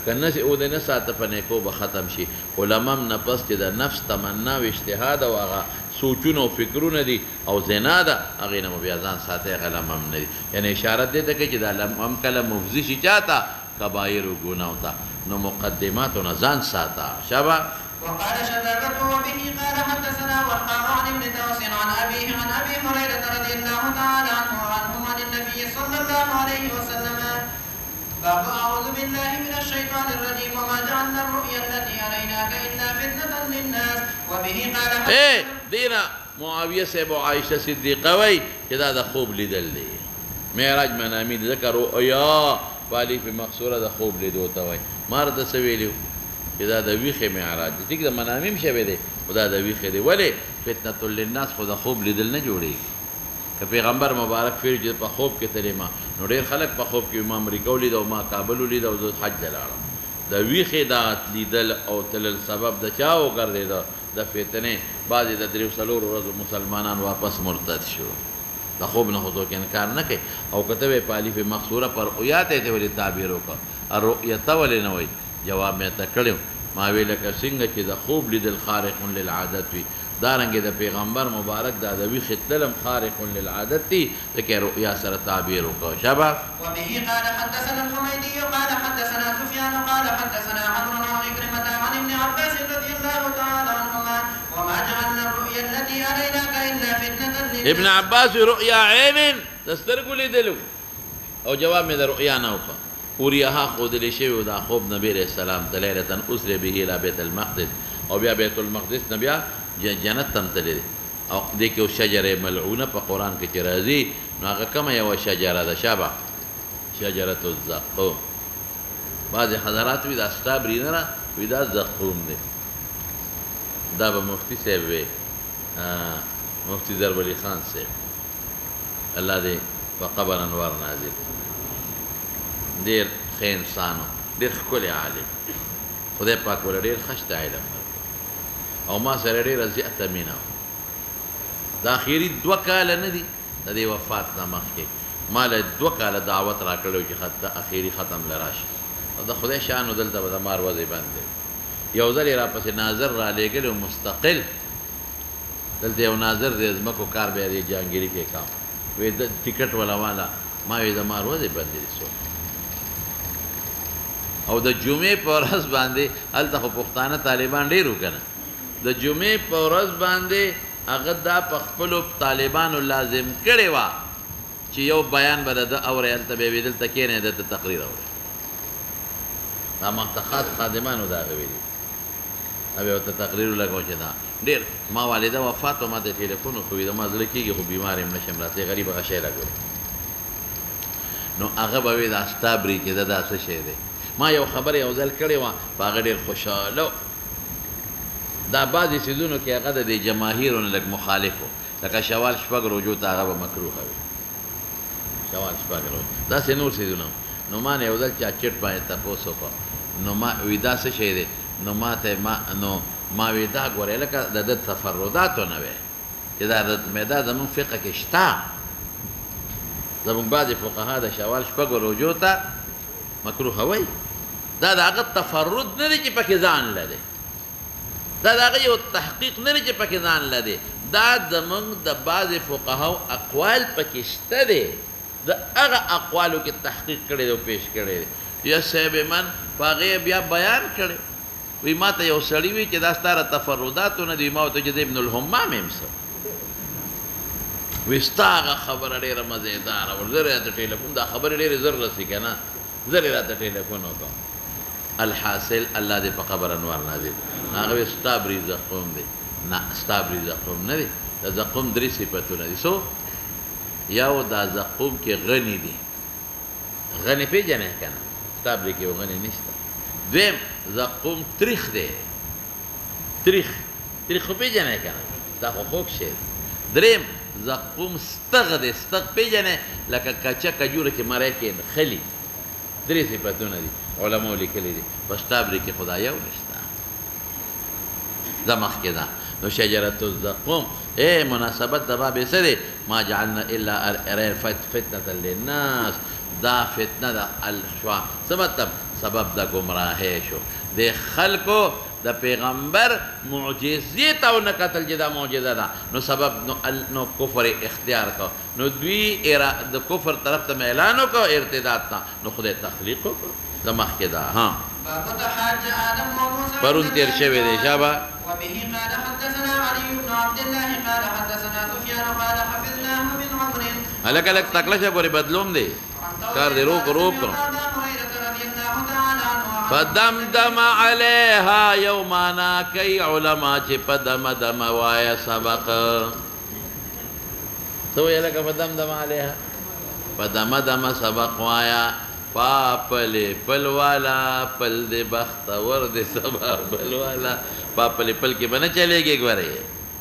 که نه او دې نه ساته په نیکو به ختم شي خو لمم نه پس چې د نفس تمنا او اجتهاد او هغه سوچونه او فکرونه دي او زنا ده هغې نه مو بیا ځان ساتي هغه لمم نه دي یعنې اشاره دې ته کوي چې دا لمم کله مفضي شي چا ته کبایرو ګناهو ته نو مقدماتو نه ځان ساته شبه وقال شبابة وبه قال حدثنا وقال عن ابن دوس عن أبيه عن أبي هريرة رضي الله تعالى عنه وعنهم عن النبي صلى الله عليه وسلم باب أعوذ بالله من الشيطان الرجيم وما جعلنا الرؤيا التي أريناك إلا فتنة للناس وبه قال دینا معاویه صاحب و عائشہ صدیقہ وی کہ دا خوب لیدل دی معراج منامی ذکر رؤیا پالی فی مقصوره دا خوب لیدو تا وی مار دا سویلیو کہ دا ویخ معراج دی ٹھیک دا منامیم شوی دی دا ویخ دی ولی فتنة للناس خود خوب لیدل نه جوړي که پیغمبر مبارک فیر چې په خوب کې تللی ما نو ډېر خلک په خوب کې ما امریکا ولید او ما کابل ولید او حج ته لاړم د ویښې دا لیدل او تلل سبب د چا وګرځېده د فتنې بعضې د درېو څلورو ورځو مسلمانان واپس مرتد شو د خوب نه خو څوک انکار نه کوي او که ته وایې په الف مقصوره پر رؤیا ته یې ته ولې تعبیر وکړه الرؤیته ولې نه وایي جواب مې ته کړی ما وی لکه څنګه چې د خوب لیدل خارق للعادت وي دارنګه د پیغمبر مبارک د ادبی خطلم خارق للعادت دی لکه رؤیا سره تعبیر وکړه شبا وبه قال حدثنا الحميدي قال حدثنا سفيان قال حدثنا عمرو عن عكرمة عن ابن عباس رضي الله تعالى عنهما وما جعلنا الرؤيا التي أريناك إلا فتنة للناس ابن عباس رؤیا عین دسترګو لیدلو او جواب مې د رؤیا نه وکړه اوريها خودلی شوی دا خوب نبی علیہ السلام دلیلتن اسری به الى بیت المقدس او بیا بیت المقدس نبی جنت تم تللی او دې کې شجره ملعونه په قران کې چې راځي نو هغه کومه یو شجره ده شابه شجره الزقوم بعض حضرات وی دا استابری نه وی دا زقوم دی دا به مفتی صاحب وی مفتی ضرب علی خان صاحب الله دې په قبر انوار نازل ډېر ښه انسان ډېر ښکلی عالم خدای پاک ول ډېر خشته علم او ما سره ډېره زیاته مینه دا اخري 2 کاله نه دي د دې وفات نه مخکې ما له 2 کاله دعوت راکړی چې خط اخري ختم ل راشي او د خدای شان دلته به د مار وځي باندې یو ځل را پسې ناظر را لېږلی مستقل دلته یو ناظر د ځمکو کار به یې جهانګیري کې کام وی د ټیکټ والا والا ما وی د مار وځي باندې څو او د جمعې په ورځ باندې هلته خو پښتانه طالبان ډېر وکنه د جمعې په ورځ باندې هغه دا په خپلو طالبانو لازم کړې وه چې یو بیان به د ده اورئ هلته به یې وي دلته کښېنئ دلته تقریر اورئ دا مختصات خادمانو دا هغه ویلي بیا ورته تقریر ولګو چې دا ډېر ما والده وفات و ما ته ټلیفون وکړو د ما زړه کېږي خو بیمار یم نشم راتلی غریب هغه شی راګورې نو هغه به وایي دا ستا بري چې دا څه شی دی ما یو خبره یو ځل کړې وه په هغه ډېر خوشحاله دا بعضې څیزونو کې هغه د دې جماهیرو نه لږ مخالف و لکه شوال 6 روجو ته هغه به مکروهه وي شوال 6 روجو داسې نور څیزونه نو ما نه یو ځل چا چټ باندې تپوس وکړه نو ما وي دا څه شی دی نو ما ته ما وی دا ګورې لکه د ده تفرداتو نه وی چې دا زمونږ فقه کې شته زمونږ بعضې فقها د شوال 6 روجو ته مکروه وای دا د هغه تفرد نه دی چې پکې ځان لري دا د هغه یو تحقیق نه دی چې پکې ځان لري دا زموږ د بعضې فقهاو اقوال پکې شته دی د هغه اقوالو کې تحقیق کړی دی او پیش کړی دی یا صاحب من په هغې بیا بیان کړی وی ما ته یو سړي وي چې دا ستا تفرداتو نه دي ما ورته چې د ابن الحمام یم څه وی ستا هغه خبره ډېره مزېداره وه زر راته ټلیفون دا خبرې ډېرې زر رسي که نه زر راته ټلیفون وکړه الحاصل الله دې په قبر انوار نازل هغه وی ستا بري زقوم دی نه ستا بري زقوم نه دی د زقوم 3 صفتونه دي څو یو دا زقوم کې غني دي غني پېژنې که نه ستا بري کې غني نشته دویم زقوم تریخ دی تریخ خو پېژنې که نه دا خو خوږ شی دریم زقوم ستغ دی ستغ پېژنې لکه کچه کجوره کې مری کې خلي 3 صفتونه دي علماء لیکلي دي په ستا بري کې خدا یو نشته دا مخکې ده نو شجرة الزقوم مناسبت د باب څه دی ما جعلنا الا فتنة للناس دا فتنه د الشوا څه مطلب سبب د ګمراهۍ شو د خلکو د پیغمبر معجزې ته ونه کتل چې دا معجزه ده نو سبب نو کفر اختیار کو نو دوی د کفر طرف ته اعلان وکړو ارتداد ته نو خدای تخلیق وکړو د مخکې ده باب تحاج آدم وموسى پرون تیر شوی دی شابه. وبه قال حدثنا علي بن عبد الله قال حدثنا سفيان قال حفظناه من عمر هلک هلک تکله شه پورې بدلوم دی کار دی روک روک فدمدم علیها یومانا کئی علماء چی پدمدم وایا سبق تو یہ لکا فدمدم علیها پدمدم سبق وایا پا پلی پل والا پل دی بخت ورد سبا پل والا پا پلی پل کی بنا چلے گی گوارے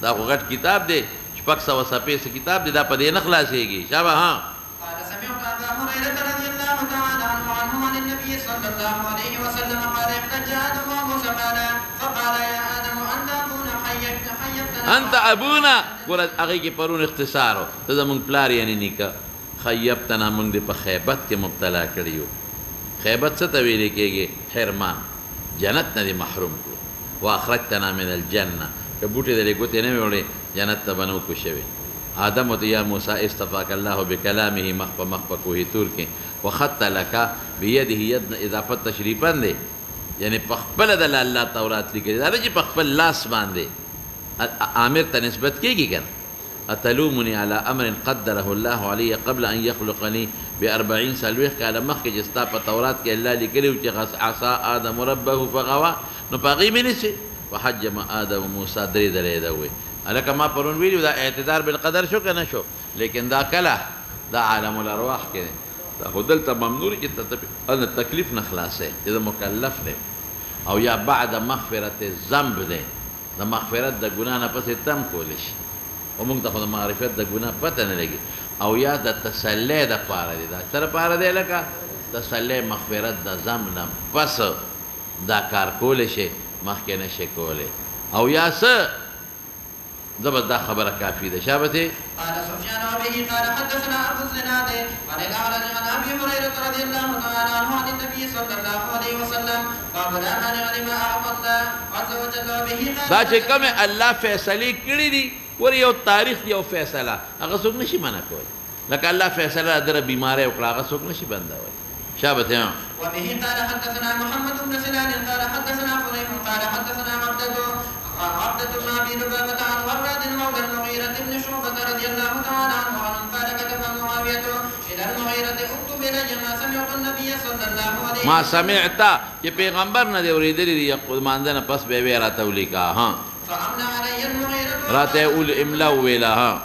دا خو غٹ کتاب دی شپک سوا سپیس کتاب دی دا پا دی نخلاسے گی شابہ ہاں قال سمعت أبا هريرة رضي الله تعالى عنه عن النبي صلى الله عليه وسلم قال احتج آدم وموسى فقال يا آدم أنت أبونا حيبتنا انت ابونا گورا اگئی کی پرون اختصارو تدا منگ پلار یعنی نیکا خیبتنا منگ دی پا خیبت کے مبتلا کریو خیبت ستا ویلے کے گے حرمان جنت ندی محروم کرو واخرجتنا من الجنة کہ بوٹے دلے گوتے نوے جنت تا بنو کو شوے آدم و یا موسیٰ استفاق اللہ بکلامه مخفا مخفا کوہی تور کے وخط لکا بیده یدن اضافت تشریفاً دے یعنی پخپل دل اللہ تورات لکے دارے جی پخپل لاس باندے آمر تا نسبت کی گی کر اتلومنی علی امر قدره اللہ علی قبل ان یخلقنی ب40 سالویخ کالا مخی جستا پا تورات کے اللہ لکلیو چی عصا آدم ربه فغوا نو پاقی میں نسے وحجم آدم موسیٰ دری دلے دوئے لکه ما پرون ویلیو دا اعتدار بالقدر شو که نشو لیکن دا کله دا عالم الارواح که دا خودل تا ممنوری که تکلیف نخلاصه دا مکلف ده او یا بعد مغفرت زنب ده دا مغفرت دا گناه نپس تم کولش و مونگ تا خود معرفت دا گناه پتا نلگی او یا دا تسلی دا پاره ده دا سر پاره ده لکه تسلی مغفرت دا زنب نپس دا کار کولشه مخی نشه کوله او یا سر زبط دا خبر کافی ده شابته قال سفيان وبه قال حدثنا أبو الزناد عن الأعرج عن أبي هريرة رضي الله تعالى عنه عن النبي صلى الله عليه وسلم قال لا مانع لما أعطى الله عز وجل وبه قال دا چې کوم الله فیصله کړی دي ور یو تاریخ یو فیصله هغه څوک نشي منع کوي لکه الله فیصله در بیماری وکړه هغه څوک نشي بندوي شابته وبه قال حدثنا محمد بن سنان قال حدثنا فليح قال حدثنا عبدة بن أبي لبابة عن وراد مولى المغيرة بن شعبة رضي الله تعالى عنه قال كتب معاوية إلى المغيرة اكتب إلي ما سمعت النبي صلى الله عليه وسلم ما سمعت چې پیغمبر نه دی اوریدلی دی یقول ماندنه پس به وی راته ولیکا ها فأملى علي المغيرة راته اول املا ویلا ها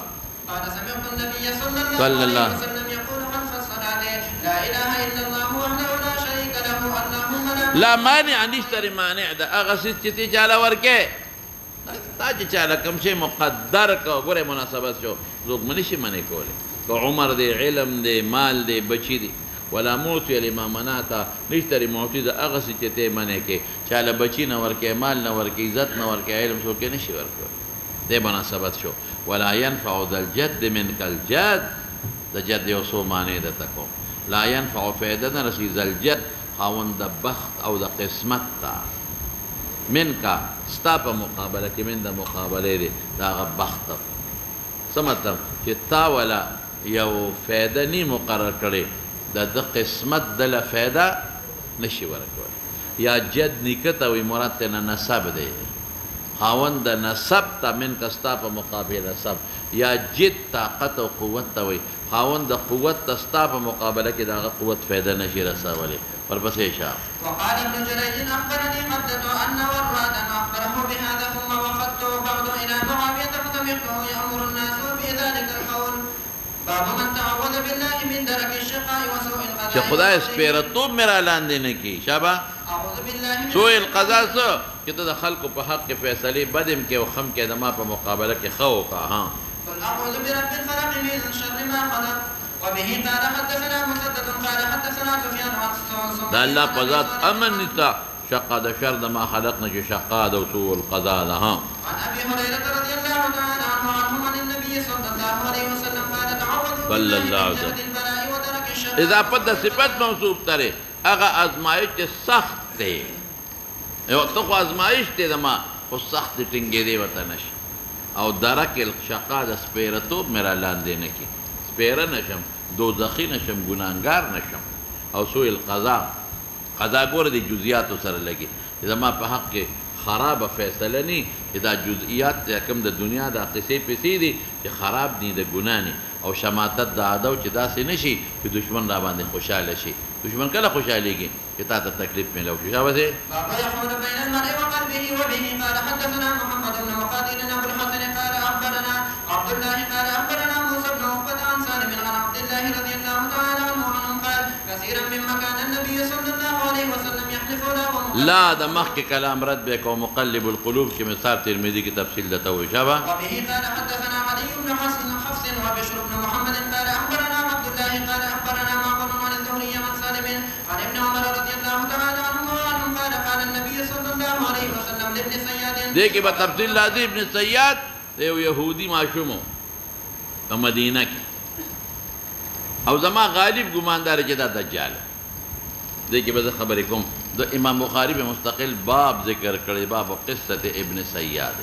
قال سمعت النبي صلى الله عليه وسلم يقول خلف الصلاة لا إله إلا الله وحده لا شريك له اللهم لا مانع نشتر مانع ده هغه څه چې چاله ورکه تا چې چاله کوم شی مقدر کو ګوره مناسبت شو څوک منشي منې کولی که عمر دی علم دی مال دی بچی دی ولا موتی لما مناتا نشتری موتی ده هغه څه چې ته منې کې چاله بچی نه ورکې مال نه ورکې عزت نه ورکې علم څوک نشي ورکولی دی مناسبت شو ولا ينفع ذا الجد منك الجد د جد یو څو معنی ده تکو لا ينفع فایده نه رسي ذا الجد خاوند د بخت او د قسمت ته من کا ستا پا مقابله که من دا مقابله دی دا غا بخت سمتم چه تا ولا یو فیده نی مقرر کرده دا دا قسمت دل فیده نشی ورکولی یا جد نکتا وی مراد تینا نصب دی خاون دا نصب تا من کا ستا پا مقابله نصب یا جد طاقت و قوت تا وی خاون دا قوت تا ستا پا مقابله که دا غا قوت فیده نشی رساولی ورپسې شاه وقال ابن جريج أخبرني عبدة أن ورادا أخبره بهذا ثم وفدته بعد إلى معاوية فسمعته يأمر الناس بذلك القول باب من تعوذ بالله من درك الشقاء وسوء القضاء چې خدای سپیرتوب میرا لاندې نه کی شابه أعوذ بالله من سوء القضاء څه چې ته د خلکو په حق کې فیصلې بدم کې او خم کې د ما په مقابله کې خو کا ها قل أعوذ برب الفلق من شر ما خلق وبه قال حدثنا مسدد قال حدثنا سفيان عن دا الله په ذات امن نتا شقا د شر د ما خلقنا چې شقا د سوء القضاء ده ها عن أبي هريرة رضي الله تعالى عنه عن النبي صلى الله عليه وسلم قال تعوذوا بالله من شر البلاء ودرك الشقاء اذا پد صفت موصوف تره هغه ازمایش سخت دی یو تو خو ازمایش دی د ما خو سخت ټینګې دی وته نشي او درک الشقا د سپیرتوب میرا لاندې نه کی سپیره نشم دوزخی نشم گناهگار نشم او سوء القضاء قضا ګوره د جزئیاتو سره لګي زما په حق کې خرابه فیصله نه چې دا جزئیات چې کوم د دنیا د قصې پیسې دي چې خراب دي د ګناه نه او شماتت د عادو چې داسې نشي چې دشمن را باندې خوشاله شي دشمن کله خوشالېږي چې تا ته تکلیف ملو شي شابه سي باب يحول بين المرء وقلبه وبه قال حدثنا محمد بن مقاتل ابو الحسن قال اخبرنا عبد الله قال اخبرنا موسى بن عقبة عن سالم عن عبد الله رضي الله تعالى عنه قال كثيرا مما كان النبي صلى الله عليه وسلم يحلف له لا د مخک کلام رد به کو مقلب القلوب کې مثال ترمذی کی تفصیل دته وي شابه وبه قال حدثنا علي بن حفص وبشر بن محمد قال اخبرنا عبد الله قال اخبرنا معقل عن الزهري عن سالم عن ابن عمر رضي الله تعالى عنه قال قال النبي صلى الله عليه وسلم لابن سياد دې کې به تفصیل لازم ابن سیاد یو يهودي ماشومو په مدینه کې او زما غالب ګماندار چې دا دجال دې کې به خبرې کوم د امام بخاری په مستقل باب ذکر کړی باب قصه ابن سیاد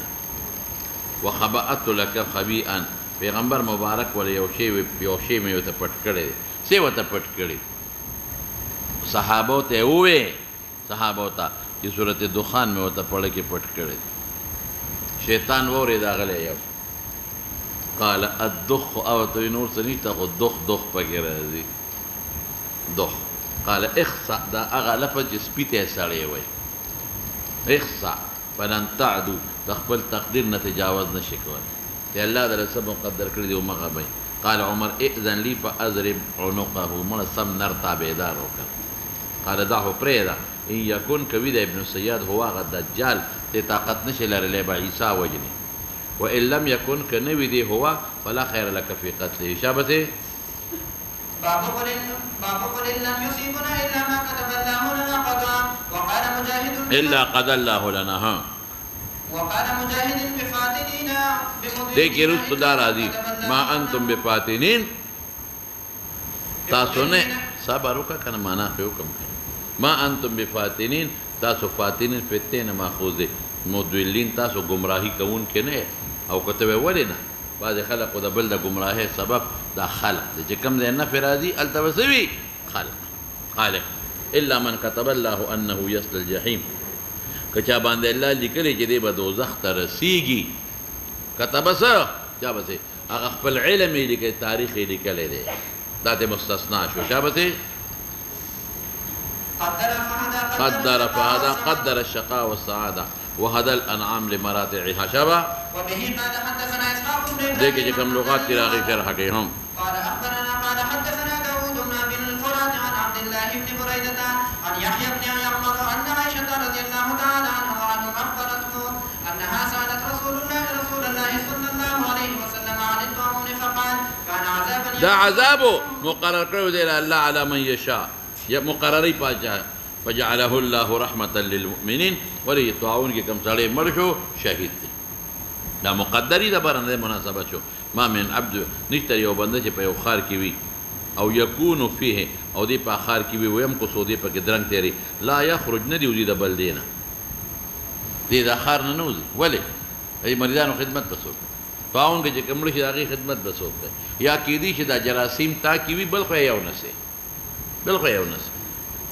وخبأت لك خبيئا پیغمبر مبارک ول یو شی مې وته پټ کړی سی وته پټ کړی صحابو ته وې صحابو ته چې سورته دخان مې وته پړ کې پټ کړی شیطان وره دا غلې یو قال الدخ او تو نور سنی ته الدخ پکې راځي دخ قال اخصا دا اغه لفظ سپیته سړی وای اخصا فلن تعدو خپل تقدیر نه تجاوز نشي کولای ته الله تعالی سب مقدر کړی دی او مغه به قال عمر اذن لي فاضرب عنقه من سم نر تابعدار وکړه قال دعه پرېدا ان يكون كبيد ابن سياد هو غ دجال ته طاقت نشي لرلې به عيسى وجني وان لم يكن كنوي دي هو فلا خير لك في قتله شابته باب قل لم يصيبنا الا ما كتب الله لنا قضاء وقال مجاهد الا قد الله لنا ها وقال مجاهد بفاتنين دیکھیں رسو دار آدھی ما انتم بفاتنین تاسو نے صبر وکړه کنه معنا په حکم ما انتم بفاتنین تاسو فاتنین فتنه ماخوذ دي مدلین تاسو گمراهی کوون کې نه او کته ولې نه بعض خلق د بل د گمراهی سبب دا خلق چې کوم دی نه فرازي التوسوي خالق الا من كتب الله انه يصل الجحيم کچا باندې الله لیکلی چې دی به دوزخ ته رسیږي کتب څه چا به هغه خپل علم یې لیکلی تاریخ یې لیکلی دی دا ته مستثنا شو چا به قدر فهذا قدر الشقاء والسعاده وهذا الانعام لمراتعها شبه وبه قال حدثنا اسحاق بن دیکھیں کہ کم لغات کی راغی شرح کے ہم قال اخبرنا قال حدثنا داود بن ابي الفرات عن عبد الله بن بريدة عن يحيى بن يعمر ان عائشة رضي الله تعالى عنها اخبرته انها سالت رسول الله صلى الله عليه وسلم عن الطاعون فقال كان عذابا دا عذابو مقرر کرو دے اللہ علی من یشاء یا مقرری پاچا فجعله الله رحمة للمؤمنين ولی طاعون کی کم ساڑے مرشو شہید دی دا مقدری دا برنده مناسبت شو ما من عبد نشتر یو بنده چه پا یو خار کی وی او یکونو فیه او دی پا خار کی وی ویم کسو دی پا کدرنگ تیری لا یخرج ندیو دی دا بلدینا دی دا خار ننوزی ولی ای مریدانو خدمت بسوک طاعون که چه کمرشی دا غی خدمت بسوک یا کی دی چه دا جراسیم تا کی وی بلخوی یو نسی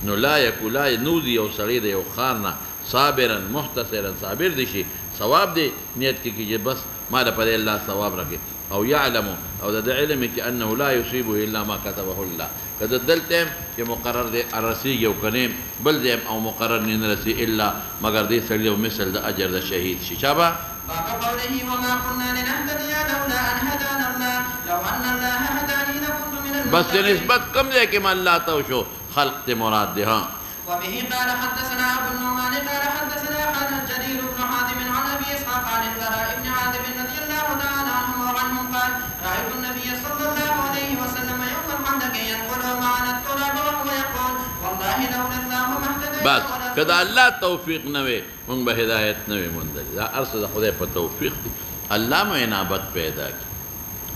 نو لا یکو لا نوزی یو سړی د یو خارنا صابرا محتسرا صابر دی شي ثواب دی نیت کې چې بس ما د پر الله ثواب راکې او يعلم او د علم کې انه لا يصيبه الا ما كتبه الله کله دلته چې مقرر دی ارسی یو کنه بل دی او مقرر نه رسی الا مگر دی سړی او مثل د اجر د شهید شي شابه باب قوله وما كنا لنهتدي لولا ان هدانا الله لو ان الله هداني لكنت من المهتدين بس نسبت کم دی کې من الله تو شو خلق ته مراد دی ها وبه قال حدثنا ابو النعمان قال حدثنا جرير بن حازم عن ابي اسحاق عن البراء بن عازب رضي الله تعالى عنه قال رايت النبي صلى الله عليه وسلم يوم الخندق ينقل معنا التراب وهو يقول والله لولا الله ما اهتديت بس کدا الله توفیق نه وي مونږ به هدایت نه وي مونږ دا ارسه د خدای په توفیق دی الله مې انابت پیدا کی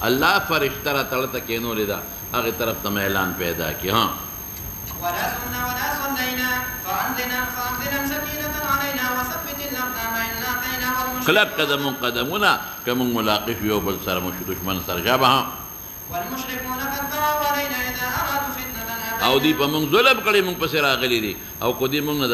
الله فرشتہ را تړه کې نو لیدا هغه طرف ته اعلان پیدا کی ها ولا صمنا ولا صلينا فأنزلا سكينة علينا وثبت الأقدام إن لاقينا خلق قدمنا كمن ملاقف يوبل سر مش دشمن سر جابها والمشركون قد بغوا علينا إذا أرادوا فتنة او دی په موږ ظلم کړي موږ پسې راغلي دي او کو دی موږ نه